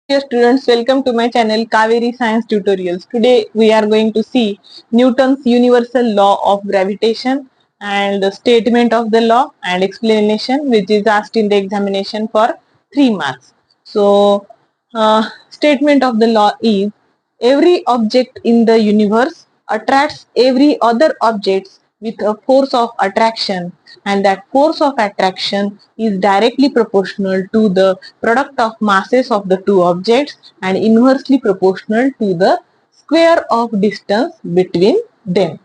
Dear students, welcome to my channel Kaveri Science Tutorials. Today we are going to see Newton's universal law of gravitation and the statement of the law and explanation which is asked in the examination for 3 marks. So, statement of the law is every object in the universe attracts every other object with a force of attraction, and that force of attraction is directly proportional to the product of masses of the two objects and inversely proportional to the square of distance between them.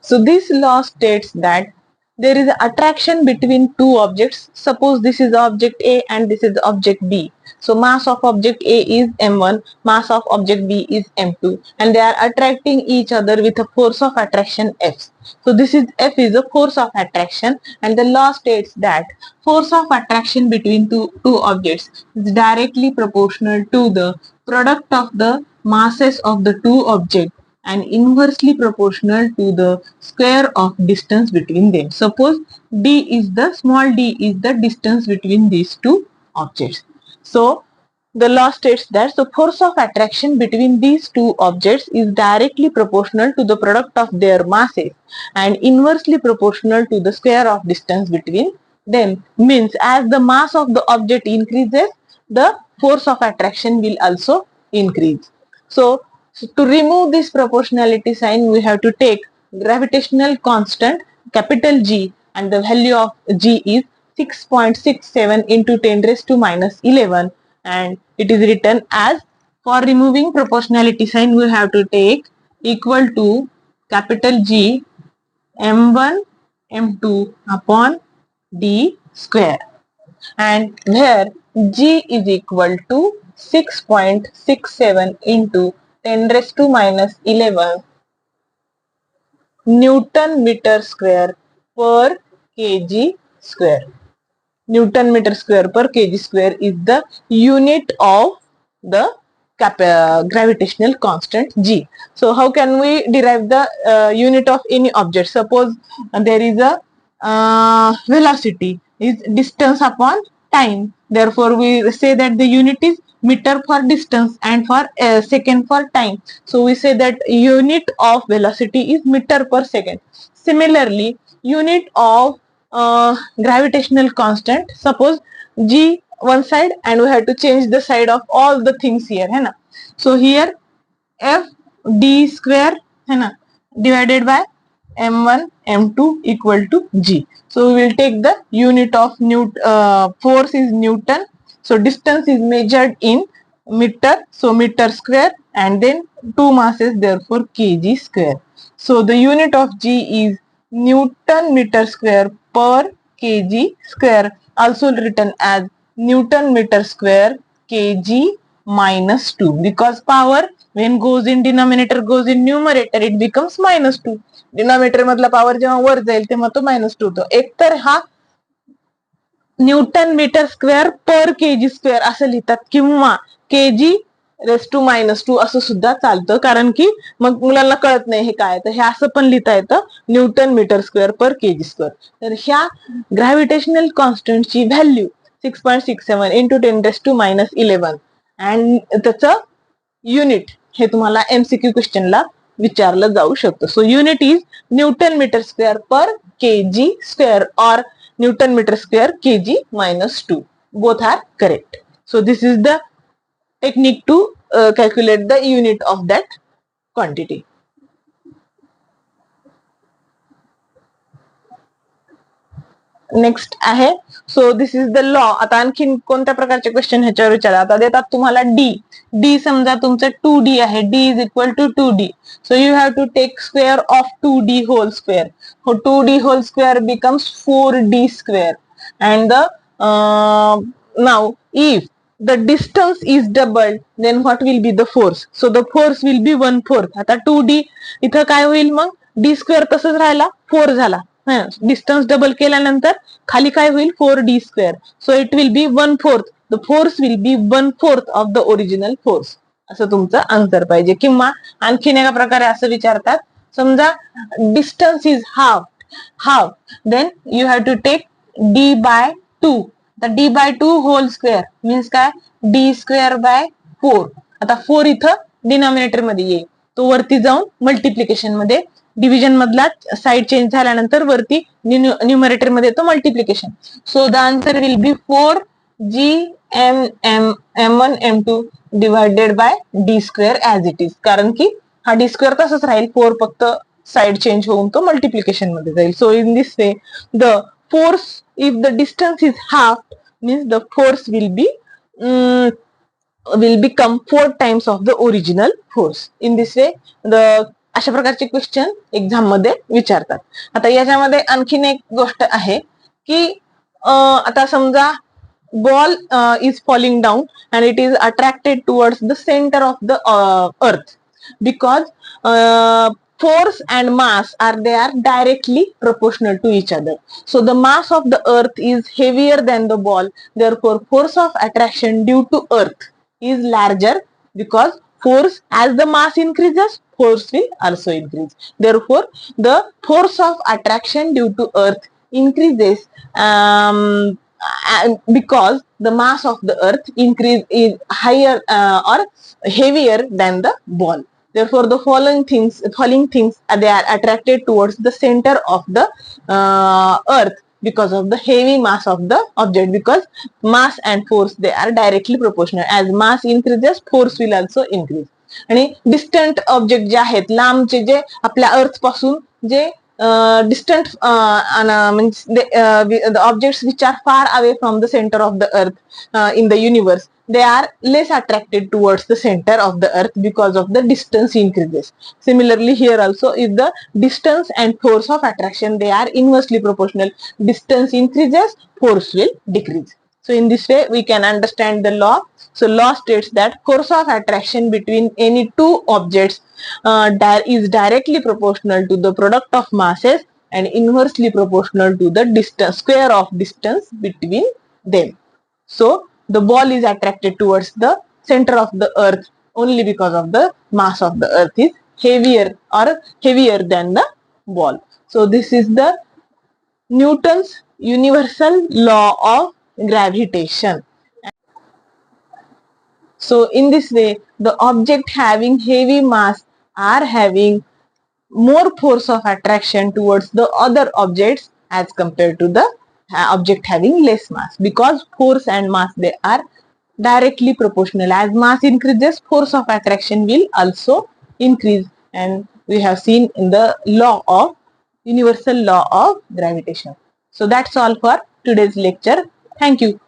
So this law states that there is attraction between two objects. Suppose this is object A and this is object B. So mass of object A is m1, mass of object B is m2, and they are attracting each other with a force of attraction F. So this is F is a force of attraction, and the law states that force of attraction between two objects is directly proportional to the product of the masses of the two objects and inversely proportional to the square of distance between them. Suppose small d is the distance between these two objects. So the law states that the force of attraction between these two objects is directly proportional to the product of their masses and inversely proportional to the square of distance between them. Means as the mass of the object increases, the force of attraction will also increase. So to remove this proportionality sign, we have to take gravitational constant capital G, and the value of G is 6.67 into 10 raised to minus 11, and it is written as, for removing proportionality sign we have to take equal to capital G m1 m2 upon d square, and where G is equal to 6.67 into 10 raised to minus 11 Newton meter square per kg square. Newton meter square per kg square is the unit of the gravitational constant G. So how can we derive the unit of any object? Suppose there is a velocity is distance upon time. Therefore we say that the unit is meter for distance and for second for time. So we say that unit of velocity is meter per second. Similarly, unit of gravitational constant, suppose G one side and we have to change the side of all the things here, है ना. So here F d square है ना divided by m1 m2 equal to G. So we will take the unit of force is Newton. So distance is measured in meter, so meter square, and then two masses, therefore kg square. So the unit of G is Newton meter square per kg square, also written as Newton meter square kg minus 2, because power when goes in denominator goes in numerator, it becomes minus 2. Denominator मधला power जेव्हा वर जाईल तेव्हा तो minus 2 होतो. एक तर हा Newton meter square per kg square असं लिहितात, किंवा केजी रेस टू मायनस 2 असं सुद्धा चालतं, कारण की मग मुलांना कळत नाही हे काय, तर हे असं पण लिहिता येतं newton meter square per kg square. तर ह्या ग्रॅव्हिटेशनल कॉन्स्टंटची value 6.67 into 10 raise to minus 11, and त्याचं युनिट हे तुम्हाला एमसीक्यू क्वेश्चनला विचारलं जाऊ शकतं. So unit is newton meter square per kg square और Newton meter square kg minus 2. Both are correct. So this is the technique to calculate the unit of that quantity. Next आहे, so this is the law. आता आणखीन कोणत्या प्रकारचे question ह्याच्यावर विचारा. आता देतात तुम्हाला डी समजा तुमचं 2D आहे, D is equal to 2D. So you have to take square of 2D whole square. 2D whole square becomes 4D square, and the now if the distance is doubled, then what will be the force? So the force will be 1/4. आता 2D इथं काय होईल, मग d square तसंच राहिला, 4 झाला. Distance double केल्यानंतर खाली काय होईल, 4D square. So it will be 1/4. The force will be 1/4 of the original force, असं तुमचं आन्सर पाहिजे. किंवा आणखीन एका प्रकारे असं विचारतात, समजा distance is half, then you have to take d by 2. आता d by 2 whole square means काय, d स्क्वेअर बाय 4. आता 4 इथं डिनॉमिनेटर मध्ये येईल, तो वरती जाऊन मल्टिप्लिकेशन मध्ये, डिव्हिजन मधला साइड चेंज झाल्यानंतर वरती न्यूमरेटर मध्ये येतो multiplication. So the answer will be 4g m1 m2 divided by d square as it is. कारण की हा d स्क्वेअर तसंच राहील, 4 फक्त साइड चेंज होऊन तो मल्टिप्लिकेशन मध्ये जाईल. So in this way the force, if the distance is half, means the force will become 4 times of the original force. In this way the अशा प्रकारचे क्वेश्चन एक्झाम मध्ये विचारतात. आता याच्यामध्ये आणखीन एक गोष्ट आहे की आता समजा ball is falling down and it is attracted towards the center of the earth, because force and mass are directly proportional to each other. So the mass of the earth is heavier than the ball, therefore force of attraction due to earth is larger, because force, as the mass increases, force will also increase. Therefore the force of attraction due to earth increases because the mass of the earth is higher or heavier than the ball. Therefore the following things they are attracted towards the center of the earth because of the heavy mass of the object, because mass and force they are directly proportional. As mass increases, force will also increase. आणि distant object जे आहेत, लांबचे, जे आपल्या अर्थ पासून जे distant means the objects which are far away from the center of the earth in the universe, they are less attracted towards the center of the earth because of the distance increases. Similarly here also, if the distance and force of attraction they are inversely proportional, distance increases, force will decrease. So in this way we can understand the law. So law states that force of attraction between any two objects is directly proportional to the product of masses and inversely proportional to the distance, square of distance between them. So the ball is attracted towards the center of the earth only because of the mass of the earth is heavier than the ball. So this is the Newton's universal law of gravitation. So in this way the object having heavy mass are having more force of attraction towards the other objects as compared to the object having less mass, because force and mass they are directly proportional. As mass increases, force of attraction will also increase, and we have seen in the universal law of gravitation. So that's all for today's lecture. Thank you.